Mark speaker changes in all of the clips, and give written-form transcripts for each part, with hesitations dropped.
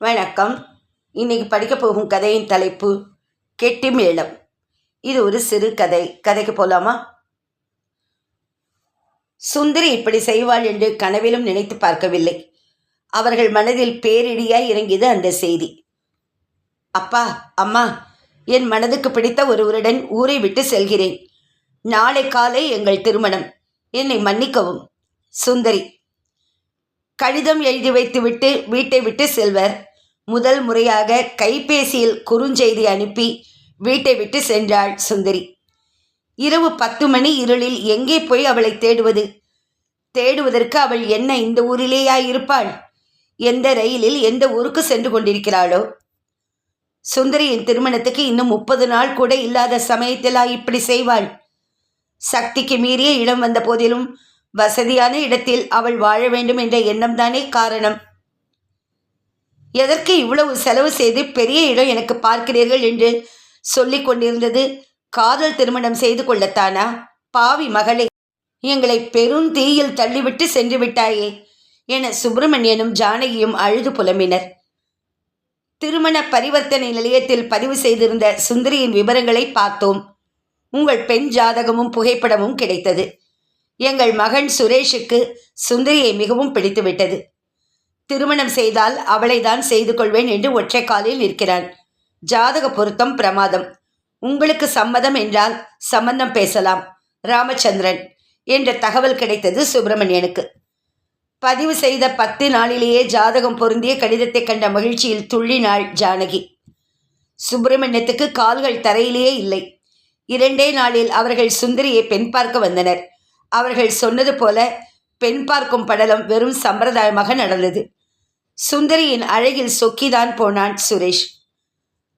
Speaker 1: வணக்கம். இன்னைக்கு படிக்க போகும் கதையின் தலைப்பு கெட்டி மேளம். இது ஒரு சிறு கதை. கதைக்கு போலாமா? சுந்தரி இப்படி செய்வாள் என்று கனவிலும் நினைத்து பார்க்கவில்லை. அவர்கள் மனதில் பேரிடியாய் இறங்கியது அந்த செய்தி. அப்பா, அம்மா, என் மனதுக்கு பிடித்த ஒருவருடன் ஊரை விட்டு செல்கிறேன். நாளை காலை எங்கள் திருமணம். என்னை மன்னிக்கவும். சுந்தரி. கடிதம் எழுதி வைத்துவிட்டு வீட்டை விட்டு செல்வர். முதல் முறையாக கைபேசியில் குறுஞ்செய்தி அனுப்பி வீட்டை விட்டு சென்றாள் சுந்தரி. இரவு 10 மணி இருளில் எங்கே போய் அவளை தேடுவது? தேடுவதற்கு அவள் என்ன இந்த ஊரிலேயா இருப்பாள்? எந்த ரயிலில் எந்த ஊருக்கு சென்று கொண்டிருக்கிறாளோ? சுந்தரியின் திருமணத்துக்கு இன்னும் 30 நாள் கூட இல்லாத சமயத்திலா இப்படி செய்வாள்? சக்திக்கு மீறிய இடம் வந்த போதிலும் வசதியான இடத்தில் அவள் வாழ வேண்டும் என்ற எண்ணம் தானே காரணம். எதற்கு இவ்வளவு செலவு செய்து பெரிய இடம் எனக்கு பார்க்கிறீர்கள் என்று சொல்லிக் கொண்டிருந்தது காதல் திருமணம் செய்து கொள்ளத்தானா? பாவி மகளே, எங்களை பெருந்தீயில் தள்ளிவிட்டு சென்று விட்டாயே என சுப்பிரமணியனும் ஜானகியும் அழுது புலம்பினர். திருமண பரிவர்த்தனை நிலையத்தில் பதிவு செய்திருந்த சுந்தரியின் விவரங்களை பார்த்தோம். உங்கள் பெண் ஜாதகமும் புகைப்படமும் கிடைத்தது. எங்கள் மகன் சுரேஷுக்கு சுந்தரியை மிகவும் பிடித்துவிட்டது. திருமணம் செய்தால் அவளை தான் செய்து கொள்வேன் என்று ஒற்றை காலில் நிற்கிறான். ஜாதக பொருத்தம் பிரமாதம். உங்களுக்கு சம்மதம் என்றால் சம்பந்தம் பேசலாம். ராமச்சந்திரன் என்ற தகவல் கிடைத்தது சுப்பிரமணியனுக்கு. பதிவு செய்த 10 நாளிலேயே ஜாதகம் பொருந்திய கடிதத்தை கண்ட மகிழ்ச்சியில் துள்ளினாள் ஜானகி. சுப்பிரமணியத்துக்கு கால்கள் தரையிலேயே இல்லை. 2 நாளில் அவர்கள் சுந்தரியை பெண் பார்க்க வந்தனர். அவர்கள் சொன்னது போல பெண் பார்க்கும் படலம் வெறும் சம்பிரதாயமாக நடந்தது. சுந்தரியின் அழகில் சொக்கிதான் போனான் சுரேஷ்.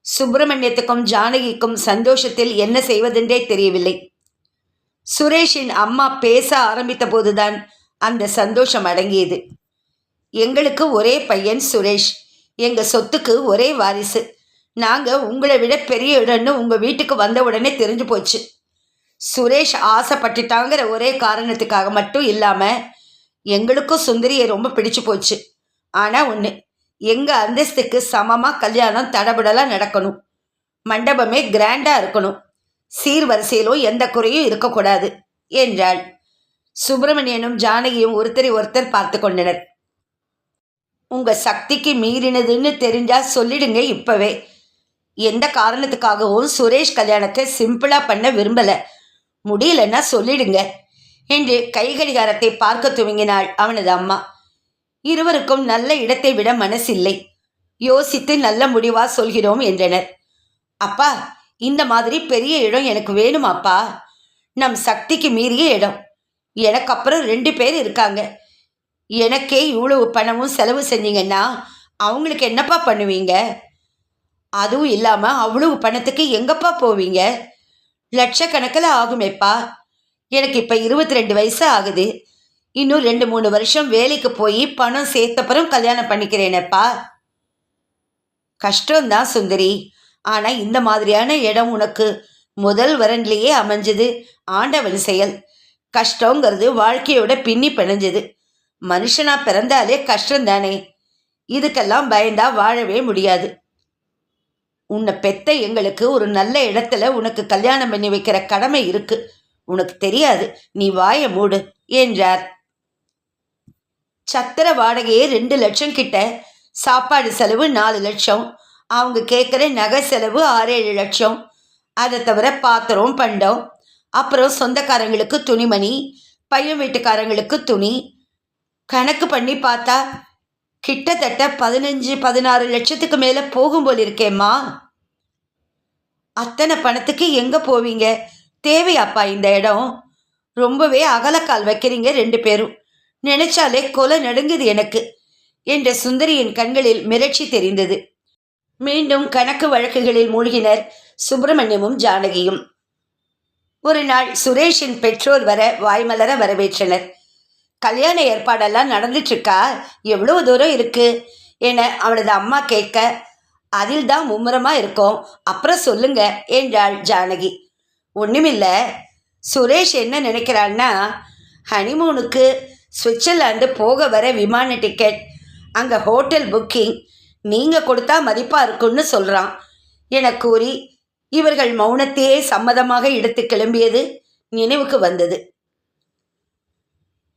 Speaker 1: சுப்பிரமணியத்துக்கும் ஜானகிக்கும் சந்தோஷத்தில் என்ன செய்வதென்றே தெரியவில்லை. சுரேஷின் அம்மா பேச ஆரம்பித்த போதுதான் அந்த சந்தோஷம் அடங்கியது. எங்களுக்கு ஒரே பையன் சுரேஷ். எங்கள் சொத்துக்கு ஒரே வாரிசு. நாங்கள் உங்களை விட பெரிய இடம்னு உங்கள் வீட்டுக்கு வந்த உடனே தெரிஞ்சு போச்சு. சுரேஷ் ஆசைப்பட்டுட்டாங்கிற ஒரே காரணத்துக்காக மட்டும் இல்லாமல் எங்களுக்கும் சுந்தரியை ரொம்ப பிடிச்சு போச்சு. ஆனால் ஒன்று, எங்கள் அந்தஸ்துக்கு சமமாக கல்யாணம் தடபுடலாக நடக்கணும். மண்டபமே கிராண்டாக இருக்கணும். சீர்வரிசையிலும் எந்த குறையும் இருக்கக்கூடாது என்றாள். சுப்பிரமணியனும் ஜானகியும் ஒருத்தரை ஒருத்தர் பார்த்து கொண்டனர். உங்கள் சக்திக்கு மீறினதுன்னு தெரிஞ்சால் சொல்லிடுங்க இப்போவே. எந்த காரணத்துக்காகவும் சுரேஷ் கல்யாணத்தை சிம்பிளாக பண்ண விரும்பலை. முடியலன்னா சொல்லிடுங்க என்று கைகடிகாரத்தை பார்க்க துவங்கினாள் அவனது அம்மா. இருவருக்கும் நல்ல இடத்தை விட மனசில்லை. யோசித்து நல்ல முடிவா சொல்கிறோம் என்றனர். அப்பா, இந்த மாதிரி பெரிய இடம் எனக்கு வேணுமாப்பா. நம் சக்திக்கு மீறிய இடம். எனக்கு அப்புறம் 2 பேர் இருக்காங்க. எனக்கே இவ்வளவு பணமும் செலவு செஞ்சீங்கன்னா அவங்களுக்கு என்னப்பா பண்ணுவீங்க? அதுவும் இல்லாமல் அவ்வளவு பணத்துக்கு எங்கப்பா போவீங்க? லட்சக்கணக்கில் ஆகுமேப்பா. எனக்கு இப்போ 22 வயசு ஆகுது. இன்னும் 2-3 வருஷம் வேலைக்கு போய் பணம் சேர்த்தப்புறம் கல்யாணம் பண்ணிக்கிறேனேப்பா. கஷ்டம்தான் சுந்தரி. ஆனால் இந்த மாதிரியான இடம் உனக்கு முதல் வரன்லேயே அமைஞ்சது ஆண்டவன் செயல். கஷ்டங்கிறது வாழ்க்கையோட பின்னி பிணைஞ்சது. மனுஷனா பிறந்தாலே கஷ்டம்தானே. இதுக்கெல்லாம் பயந்தா வாழவே முடியாது. உன்னை பெத்த எங்களுக்கு ஒரு நல்ல இடத்துல உனக்கு கல்யாணம் பண்ணி வைக்கிற கடமை இருக்கு. உனக்கு தெரியாது. நீ வாயை மூடு என்றார். சத்திர வாடகையே 2 லட்சம் கிட்ட. சாப்பாடு செலவு 4 லட்சம். அவங்க கேட்குற நகை செலவு 6-7 லட்சம். அதை தவிர பாத்திரம் பண்டம், அப்புறம் சொந்தக்காரங்களுக்கு துணிமணி, பையன் வீட்டுக்காரங்களுக்கு துணி. கணக்கு பண்ணி பார்த்தா கிட்டத்தட்ட 15-16 லட்சத்துக்கு மேலே போகும் போல் இருக்கேம்மா. அத்தனை பணத்துக்கு எங்கே போவீங்க? தேவையாப்பா இந்த இடம்? ரொம்பவே அகலக்கால் வைக்கிறீங்க 2 பேரும். நினைச்சாலே கொலை நடுங்குது எனக்கு என்ற சுந்தரியின் கண்களில் மிரட்சி தெரிந்தது. மீண்டும் கணக்கு வழக்குகளில் மூழ்கினர் சுப்பிரமணியமும் ஜானகியும். ஒரு நாள் சுரேஷின் பெற்றோர் வர வாய்மலர வரவேற்றனர். கல்யாண ஏற்பாடெல்லாம் நடந்துட்டுருக்கா? எவ்வளோ தூரம் இருக்கு என அவனது அம்மா கேட்க, அதில் தான் மும்முரமாக இருக்கும், அப்புறம் சொல்லுங்க என்றாள் ஜானகி. ஒன்றுமில்லை, சுரேஷ் என்ன நினைக்கிறான்னா, ஹனிமூனுக்கு சுவிட்சர்லாந்து போக வர விமான டிக்கெட், அங்கே ஹோட்டல் புக்கிங், நீங்க கொடுத்தா மதிப்பா இருக்குன்னு சொல்றான் என கூறி இவர்கள் மௌனத்தையே சம்மதமாக எடுத்து கிளம்பியது நினைவுக்கு வந்தது.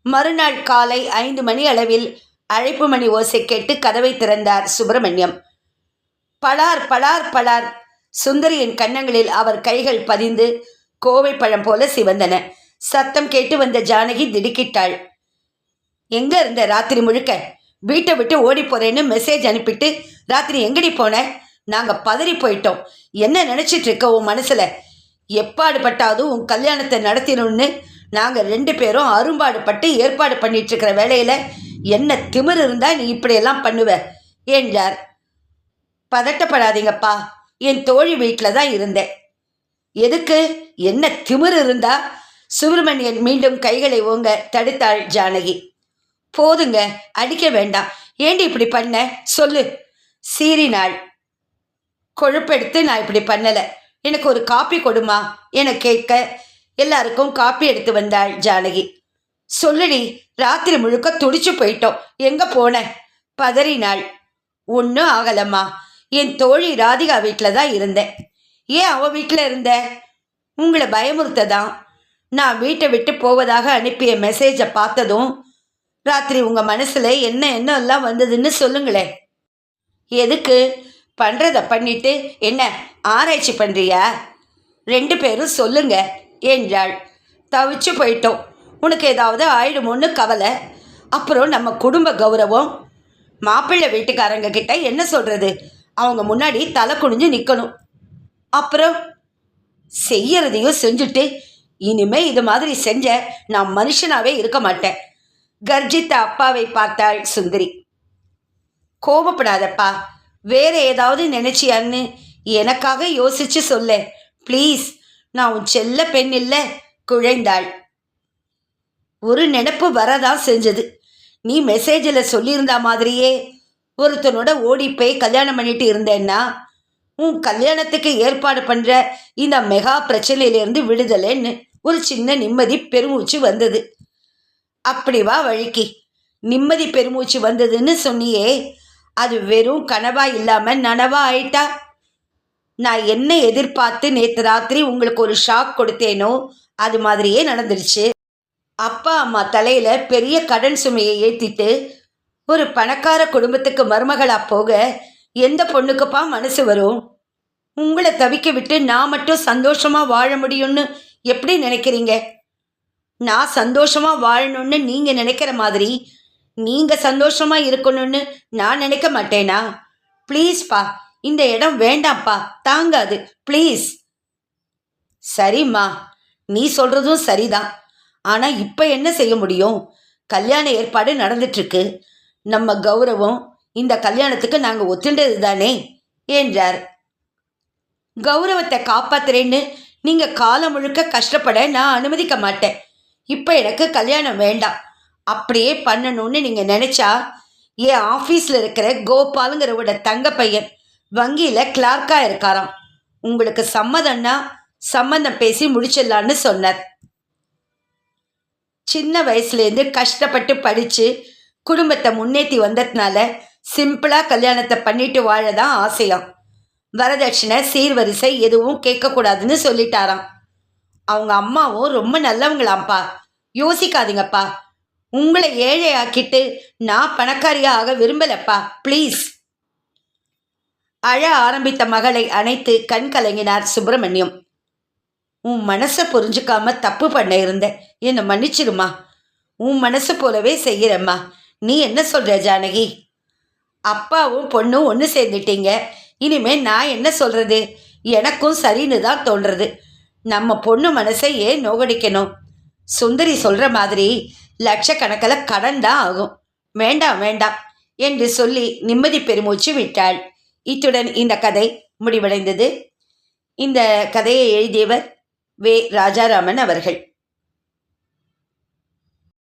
Speaker 1: மறுநாள் காலை 5 மணி அளவில் அழைப்பு மணி ஓசை கேட்டு கதவை திறந்தார் சுப்பிரமணியம். பலார் பலார் பலார். சுந்தரியின் கன்னங்களில் அவர் கைகள் பதிந்து கோவை பழம் போல சிவந்தன. சத்தம் கேட்டு வந்த ஜானகி திடுக்கிட்டாள். எங்க இருந்த ராத்திரி முழுக்க? வீட்டை விட்டு ஓடி போறேன்னு மெசேஜ் அனுப்பிட்டு ராத்திரி எங்கடி போன? நாங்க பதறி போயிட்டோம். என்ன நினைச்சிட்டு இருக்க உன் மனசுல? எப்பாடு பட்டாவது உன் கல்யாணத்தை நடத்தினோன்னு நாங்க 2 பேரும் அரும்பாடுபட்டு ஏற்பாடு பண்ணிட்டு இருக்கிற வேலையில என்ன திமிர் இருந்தா நீ இப்படியெல்லாம் பண்ணுவ என்றார். பதட்டப்படாதீங்கப்பா, என் தோழி வீட்டில் தான் இருந்தேன். எதுக்கு? என்ன திமிர் இருந்தா? சுப்பிரமணியன் மீண்டும் கைகளை ஓங்க தடுத்தாள் ஜானகி. போதுங்க, அடிக்க வேண்டாம். ஏண்டி இப்படி பண்ண சொல்லு சீறினாள். கொழுப்பெடுத்து நான் இப்படி பண்ணலை, எனக்கு ஒரு காப்பி கொடுமா என கேட்க எல்லாருக்கும் காப்பி எடுத்து வந்தாள் ஜானகி. சொல்லுடி, ராத்திரி முழுக்க துடிச்சு போயிட்டோம், எங்க போன? பதறினாள். ஒன்றும் ஆகலம்மா, என் தோழி ராதிகா வீட்டில் தான் இருந்தேன். ஏன் அவ வீட்டில் இருந்த? உங்களை பயமுறுத்ததான். நான் வீட்டை விட்டு போவதாக அனுப்பிய மெசேஜை பார்த்ததும் ராத்திரி உங்கள் மனசில் என்ன எல்லாம் வந்ததுன்னு சொல்லுங்களேன். எதுக்கு? பண்ணுறத பண்ணிட்டு என்ன ஆராய்ச்சி பண்ணுறியா? 2 பேரும் சொல்லுங்க என்றாள். தவிச்சு போயிட்டோம், உனக்கு ஏதாவது ஆயிடுமோன்னு கவலை. அப்புறம் நம்ம குடும்ப கௌரவம். மாப்பிள்ளை வீட்டுக்காரங்க கிட்ட என்ன சொல்கிறது? அவங்க முன்னாடி தலை குனிஞ்சு நிற்கணும். அப்புறம் செய்யறதையும் செஞ்சுட்டு இனிமே இது மாதிரி செஞ்ச நான் மனுஷனாவே இருக்க மாட்டேன். கர்ஜித்த அப்பாவை பார்த்தாள் சுந்தரி. கோபப்படாதப்பா, வேற ஏதாவது நினைச்சியான்னு எனக்காக யோசிச்சு சொல்ல ப்ளீஸ். நான் உன் செல்ல பெண் இல்லை, குழைந்தாள். ஒரு நினைப்பு வரதான் செஞ்சது. நீ மெசேஜில் சொல்லியிருந்தா மாதிரியே ஒருத்தனோட ஓடி போய் கல்யாணம் பண்ணிட்டு இருந்தேன்னா உன் கல்யாணத்துக்கு ஏற்பாடு பண்ணுற இந்த மெகா பிரச்சனையிலேருந்து விடுதலைன்னு ஒரு சின்ன நிம்மதி பெருமூச்சு வந்தது. அப்படி வா வழிக்கு. நிம்மதி பெருமூச்சு வந்ததுன்னு சொன்னியே, அது வெறும் கனவா இல்லாமல் நனவா ஆயிட்டா? நான் என்ன எதிர்பார்த்து நேற்று ராத்திரி உங்களுக்கு ஒரு ஷாக் கொடுத்தேனோ அது மாதிரியே நடந்துருச்சு. அப்பா அம்மா தலையில் பெரிய கடன் சுமையை ஏற்றிட்டு ஒரு பணக்கார குடும்பத்துக்கு மருமகளாக போக எந்த பொண்ணுக்குப்பா மனசு வரும்? உங்களை தவிக்க விட்டு நான் மட்டும் சந்தோஷமாக வாழ முடியும்னு எப்படி நினைக்கிறீங்க? நான் சந்தோஷமாக வாழணும்னு நீங்கள் நினைக்கிற மாதிரி நீங்கள் சந்தோஷமாக இருக்கணும்னு நான் நினைக்க மாட்டேனா? ப்ளீஸ்ப்பா, இந்த இடம் வேண்டாம்ப்பா, தாங்காது, ப்ளீஸ். சரிம்மா, நீ சொல்கிறதும் சரிதான். ஆனால் இப்போ என்ன செய்ய முடியும்? கல்யாண ஏற்பாடு நடந்துட்டுருக்கு. நம்ம கௌரவம் இந்த கல்யாணத்துக்கு நாங்கள் ஒத்துண்டது தானே என்றார். கௌரவத்தை காப்பாத்துறேன்னு நீங்கள் காலம் முழுக்க கஷ்டப்பட நான் அனுமதிக்க மாட்டேன். இப்போ எனக்கு கல்யாணம் வேண்டாம். அப்படியே பண்ணணும்னு நீங்கள் நினச்சா என் ஆஃபீஸில் இருக்கிற கோபாலுங்கிறவோட தங்க பையன் வங்கியில் கிளார்க்காக இருக்காராம். உங்களுக்கு சம்மதம்னா சம்மந்தம் பேசி முடிச்சிடலான்னு சொன்னார். சின்ன வயசுலேருந்து கஷ்டப்பட்டு படித்து குடும்பத்தை முன்னேற்றி வந்ததுனால சிம்பிளாக கல்யாணத்தை பண்ணிட்டு வாழதான் ஆசையாம். வரதட்சணை சீர்வரிசை எதுவும் கேட்கக்கூடாதுன்னு சொல்லிட்டாராம். அவங்க அம்மாவும் ரொம்ப நல்லவங்களாம்ப்பா. யோசிக்காதீங்கப்பா. உங்களை ஏழை ஆக்கிட்டு நான் பணக்காரியாக ஆக விரும்பலப்பா, ப்ளீஸ். அழ ஆரம்பித்த மகளை அணைத்து கண் கலங்கினார் சுப்பிரமணியம். உன் மனசை புரிஞ்சுக்காம தப்பு பண்ண இருந்தேன், என்னை மன்னிச்சிருமா. உன் மனசு போலவே செய்கிறம்மா. நீ என்ன சொல்கிற ஜானகி? அப்பாவும் பொண்ணும் ஒன்று சேர்ந்துட்டீங்க. இனிமே நான் என்ன சொல்கிறது? எனக்கும் சரின்னு தான் தோன்றது. நம்ம பொண்ணு மனசை ஏன் நோகடிக்கணும்? சுந்தரி சொல்கிற மாதிரி லட்சக்கணக்கில் கடன் தான் ஆகும். வேண்டாம் வேண்டாம் என்று சொல்லி நிம்மதி பெருமூச்சு விட்டாள். இத்துடன் இந்த கதை முடிவடைந்தது. இந்த கதையை எழுதியவர் வே. ராஜாராமன் அவர்கள்.